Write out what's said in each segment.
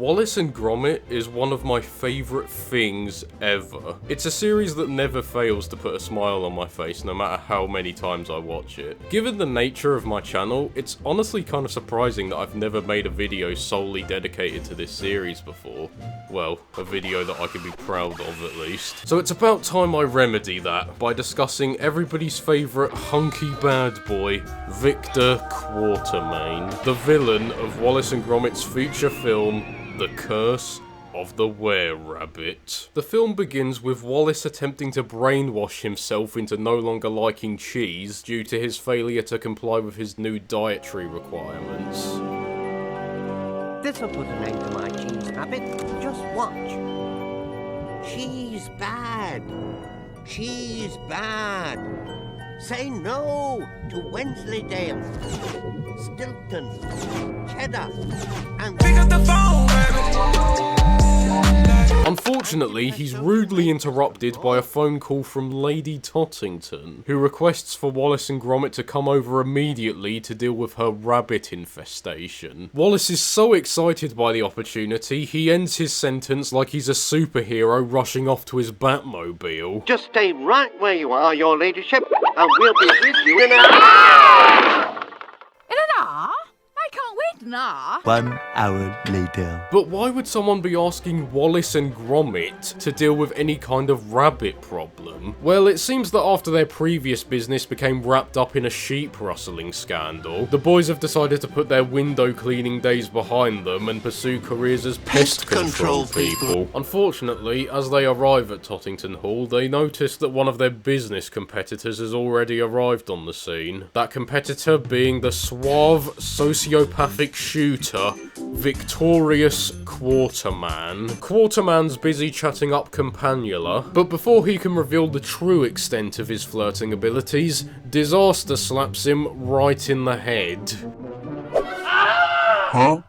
Wallace and Gromit is one of my favourite things ever. It's a series that never fails to put a smile on my face no matter how many times I watch it. Given the nature of my channel, it's honestly kind of surprising that I've never made a video solely dedicated to this series before. Well, a video that I can be proud of at least. So it's about time I remedy that by discussing everybody's favourite hunky bad boy, Victor Quartermaine, the villain of Wallace and Gromit's feature film, The Curse of the Were-Rabbit. The film begins with Wallace attempting to brainwash himself into no longer liking cheese due to his failure to comply with his new dietary requirements. This'll put an end to my cheese habit. Just watch. Cheese bad. Cheese bad. Say no to Wensleydale, Stilton, Cheddar, and pick up the phone, baby. Unfortunately, he's rudely interrupted by a phone call from Lady Tottington, who requests for Wallace and Gromit to come over immediately to deal with her rabbit infestation. Wallace is so excited by the opportunity, he ends his sentence like he's a superhero rushing off to his Batmobile. Just stay right where you are, your ladyship, and we'll be with you in an hour. In an hour? I can't wait an hour. 1 hour later. But why would someone be asking Wallace and Gromit to deal with any kind of rabbit problem? Well, it seems that after their previous business became wrapped up in a sheep rustling scandal, the boys have decided to put their window cleaning days behind them and pursue careers as pest control people. Unfortunately, as they arrive at Tottington Hall, they notice that one of their business competitors has already arrived on the scene. That competitor being the suave, sociopathic shooter, Victorious Quartermaine. Quartermaine's busy chatting up Campanula, but before he can reveal the true extent of his flirting abilities, disaster slaps him right in the head. Huh?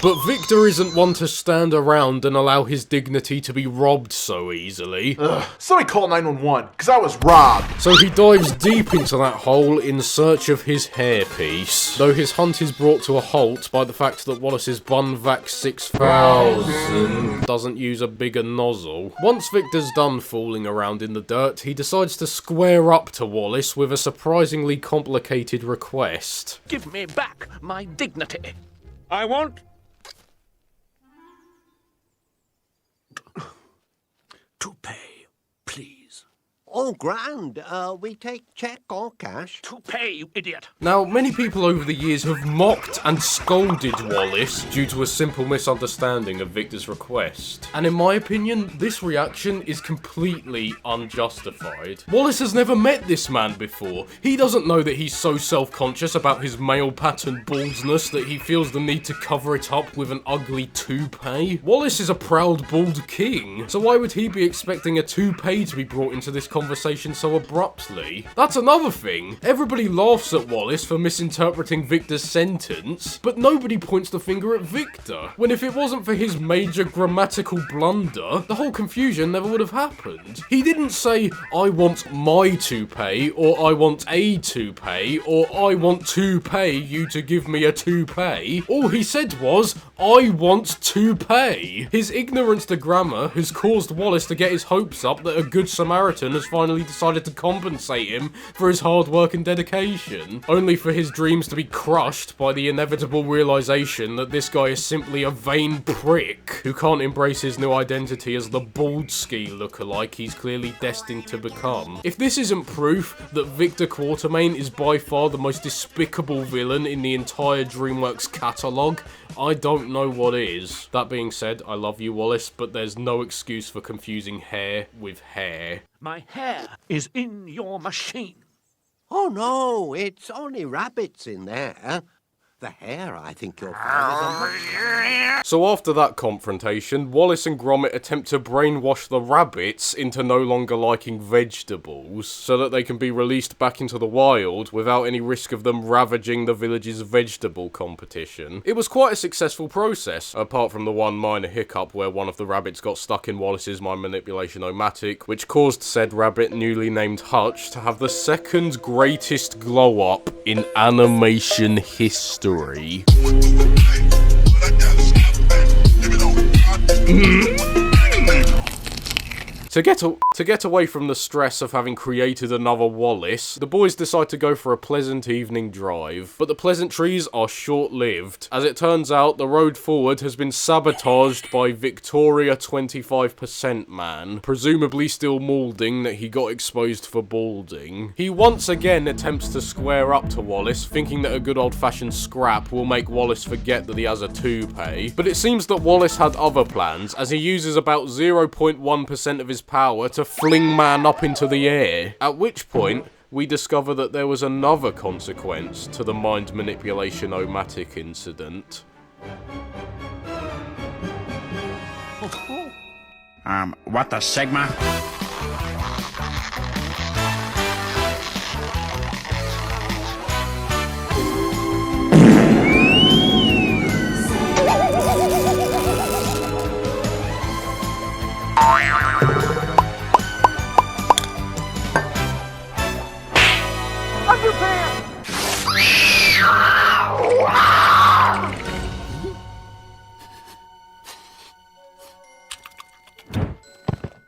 But Victor isn't one to stand around and allow his dignity to be robbed so easily. Somebody call 911, because I was robbed. So he dives deep into that hole in search of his hairpiece. Though his hunt is brought to a halt by the fact that Wallace's Bunvac 6000 doesn't use a bigger nozzle. Once Victor's done fooling around in the dirt, he decides to square up to Wallace with a surprisingly complicated request. Give me back my dignity. I want to pay, please. Oh, grand. We take cheque or cash. To pay, you idiot. Now, many people over the years have mocked and scolded Wallace due to a simple misunderstanding of Victor's request. And in my opinion, this reaction is completely unjustified. Wallace has never met this man before. He doesn't know that he's so self-conscious about his male pattern baldness that he feels the need to cover it up with an ugly toupee. Wallace is a proud bald king, so why would he be expecting a toupee to be brought into this conversation so abruptly? That's another thing. Everybody laughs at Wallace for misinterpreting Victor's sentence, but nobody points the finger at Victor, when if it wasn't for his major grammatical blunder, the whole confusion never would have happened. He didn't say, I want my toupee, or I want a toupee, or I want to pay you to give me a toupee. All he said was, I want to pay. His ignorance to grammar has caused Wallace to get his hopes up that a good Samaritan has finally decided to compensate him for his hard work and dedication, only for his dreams to be crushed by the inevitable realization that this guy is simply a vain prick who can't embrace his new identity as the bald ski lookalike he's clearly destined to become. If this isn't proof that Victor Quartermaine is by far the most despicable villain in the entire DreamWorks catalogue, I don't know what is. That being said, I love you, Wallace, but there's no excuse for confusing hair with hair. My hair is in your machine. Oh, no, it's only rabbits in there. The hair, I think you'll find. So after that confrontation, Wallace and Gromit attempt to brainwash the rabbits into no longer liking vegetables, so that they can be released back into the wild without any risk of them ravaging the village's vegetable competition. It was quite a successful process, apart from the one minor hiccup where one of the rabbits got stuck in Wallace's mind manipulation o-matic, which caused said rabbit, newly named Hutch, to have the second greatest glow-up in animation history. To get away from the stress of having created another Wallace, the boys decide to go for a pleasant evening drive. But the pleasantries are short-lived. As it turns out, the road forward has been sabotaged by Victoria 25% man, presumably still moulding that he got exposed for balding. He once again attempts to square up to Wallace, thinking that a good old-fashioned scrap will make Wallace forget that he has a toupee. But it seems that Wallace had other plans, as he uses about 0.1% of his power to fling man up into the air. At which point, we discover that there was another consequence to the mind manipulation-o-matic incident. What the Sigma?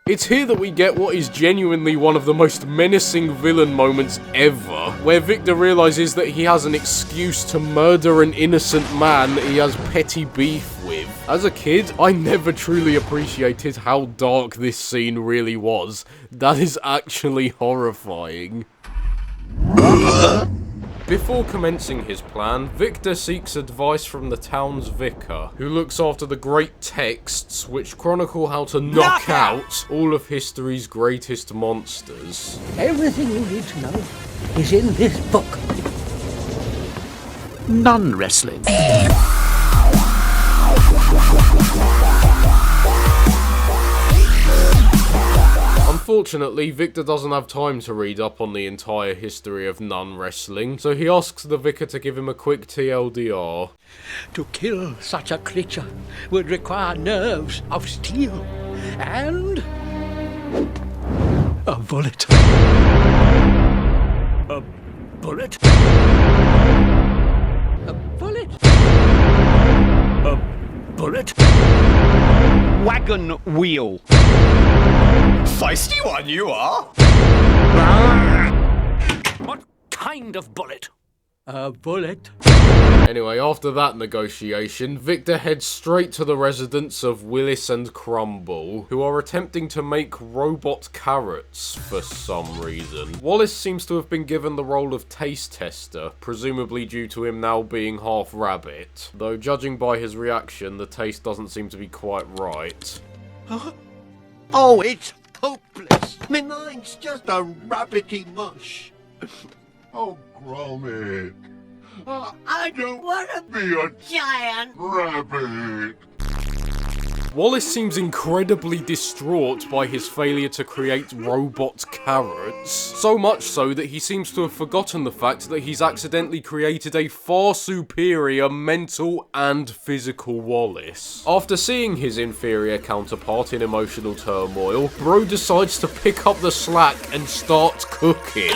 It's here that we get what is genuinely one of the most menacing villain moments ever, where Victor realizes that he has an excuse to murder an innocent man that he has petty beef with. As a kid, I never truly appreciated how dark this scene really was. That is actually horrifying. Before commencing his plan, Victor seeks advice from the town's vicar, who looks after the great texts which chronicle how to knock out all of history's greatest monsters. Everything you need to know is in this book. Nun wrestling. Unfortunately, Victor doesn't have time to read up on the entire history of nun wrestling, so he asks the vicar to give him a quick TLDR. To kill such a creature would require nerves of steel and a bullet. A bullet? A bullet? A bullet? Wagon wheel. Feisty one you are! What kind of bullet? A bullet. Anyway, after that negotiation, Victor heads straight to the residence of Wallace and Crumble, who are attempting to make robot carrots for some reason. Wallace seems to have been given the role of taste tester, presumably due to him now being half rabbit, though judging by his reaction, the taste doesn't seem to be quite right. Oh, it's hopeless. My mind's just a rabbity mush. Oh, Gromit. I don't want to be a Giant rabbit. Wallace seems incredibly distraught by his failure to create robot carrots. So much so that he seems to have forgotten the fact that he's accidentally created a far superior mental and physical Wallace. After seeing his inferior counterpart in emotional turmoil, Bro decides to pick up the slack and start cooking.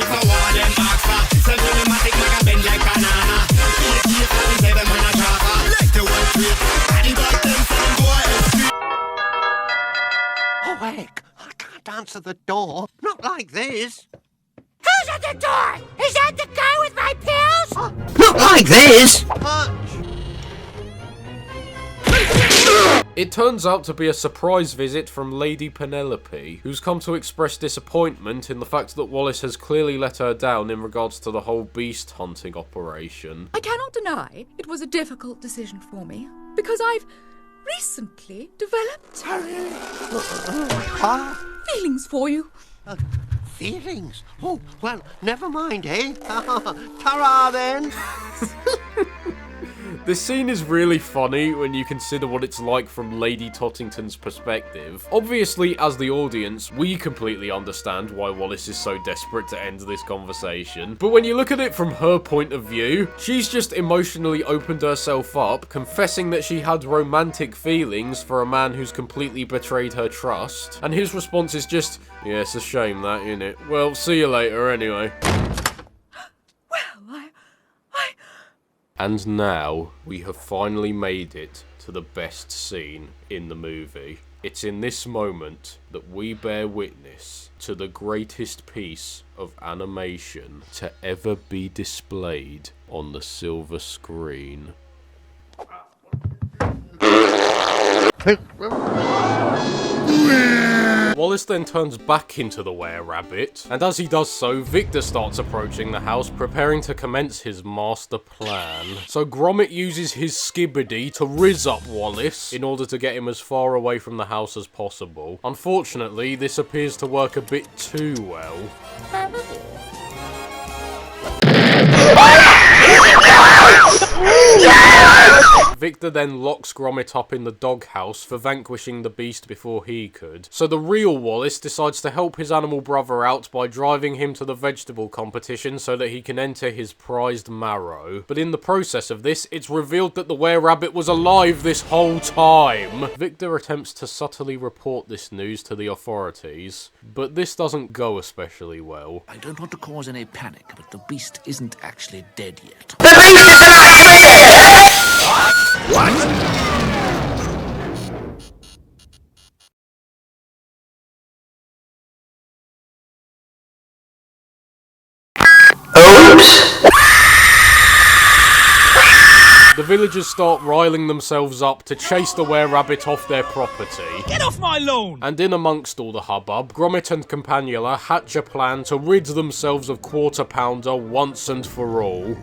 Oh, heck, I can't answer the door. Not like this. Who's at the door? Is that the guy with my pills? Not like this. It turns out to be a surprise visit from Lady Penelope, who's come to express disappointment in the fact that Wallace has clearly let her down in regards to the whole beast hunting operation. I cannot deny it was a difficult decision for me, because I've recently developed feelings for you. Feelings? Oh, well, never mind, eh? Ta-ra, then. This scene is really funny when you consider what it's like from Lady Tottington's perspective. Obviously, as the audience, we completely understand why Wallace is so desperate to end this conversation. But when you look at it from her point of view, she's just emotionally opened herself up, confessing that she had romantic feelings for a man who's completely betrayed her trust. And his response is just, yeah, it's a shame that, innit? Well, see you later anyway. Well, And now, we have finally made it to the best scene in the movie. It's in this moment that we bear witness to the greatest piece of animation to ever be displayed on the silver screen. Wallace then turns back into the were-rabbit, and as he does so, Victor starts approaching the house, preparing to commence his master plan. So Gromit uses his skibbity to rizz up Wallace in order to get him as far away from the house as possible. Unfortunately, this appears to work a bit too well. Victor then locks Gromit up in the doghouse for vanquishing the beast before he could. So the real Wallace decides to help his animal brother out by driving him to the vegetable competition so that he can enter his prized marrow. But in the process of this, it's revealed that the were-rabbit was alive this whole time. Victor attempts to subtly report this news to the authorities, but this doesn't go especially well. I don't want to cause any panic, but the beast isn't actually dead yet. What? The villagers start riling themselves up to chase the were-rabbit off their property. Get off my lawn! And in amongst all the hubbub, Gromit and Campanula hatch a plan to rid themselves of Quarter Pounder once and for all.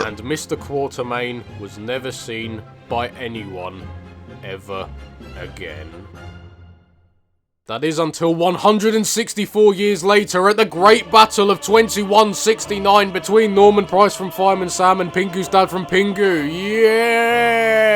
And Mr. Quartermaine was never seen by anyone ever again. That is until 164 years later at the Great Battle of 2169 between Norman Price from Fireman Sam and Pingu's dad from Pingu. Yeah!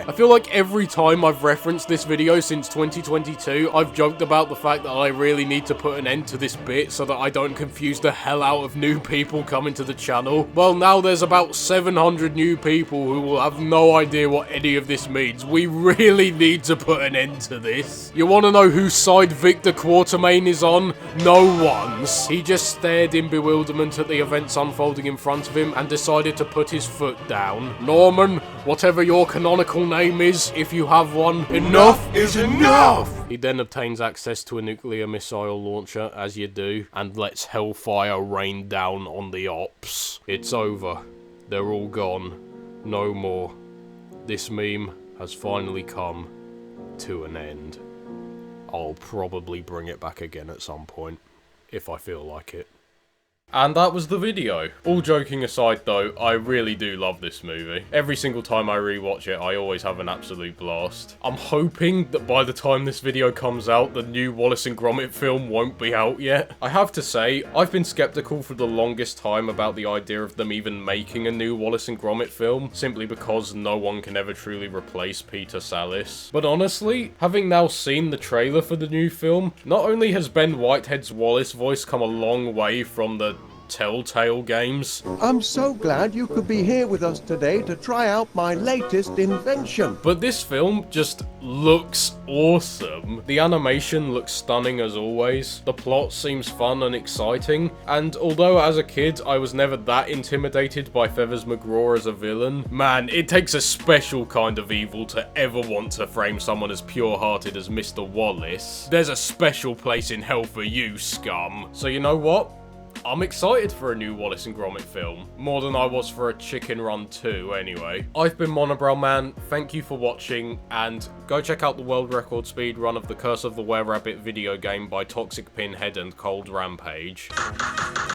I feel like every time I've referenced this video since 2022, I've joked about the fact that I really need to put an end to this bit so that I don't confuse the hell out of new people coming to the channel. Well, now there's about 700 new people who will have no idea what any of this means. We really need to put an end to this. You want to know whose side Victor Quartermaine is on? No one's. He just stared in bewilderment at the events unfolding in front of him and decided to put his foot down. Norman, whatever your canonical name is, if you have one, enough is enough! He then obtains access to a nuclear missile launcher, as you do, and lets hellfire rain down on the ops. It's over. They're all gone. No more. This meme has finally come to an end. I'll probably bring it back again at some point, if I feel like it. And that was the video. All joking aside though, I really do love this movie. Every single time I rewatch it, I always have an absolute blast. I'm hoping that by the time this video comes out, the new Wallace and Gromit film won't be out yet. I have to say, I've been skeptical for the longest time about the idea of them even making a new Wallace and Gromit film, simply because no one can ever truly replace Peter Sallis. But honestly, having now seen the trailer for the new film, not only has Ben Whitehead's Wallace voice come a long way from the Telltale games. I'm so glad you could be here with us today to try out my latest invention. But this film just looks awesome. The animation looks stunning as always. The plot seems fun and exciting. And although as a kid I was never that intimidated by Feathers McGraw as a villain, man, it takes a special kind of evil to ever want to frame someone as pure-hearted as Mr. Wallace. There's a special place in hell for you, scum. So you know what? I'm excited for a new Wallace and Gromit film, more than I was for a Chicken Run 2 anyway. I've been Monobrow Man, thank you for watching, and go check out the world record speed run of the Curse of the Were-Rabbit video game by Toxic Pinhead and Cold Rampage.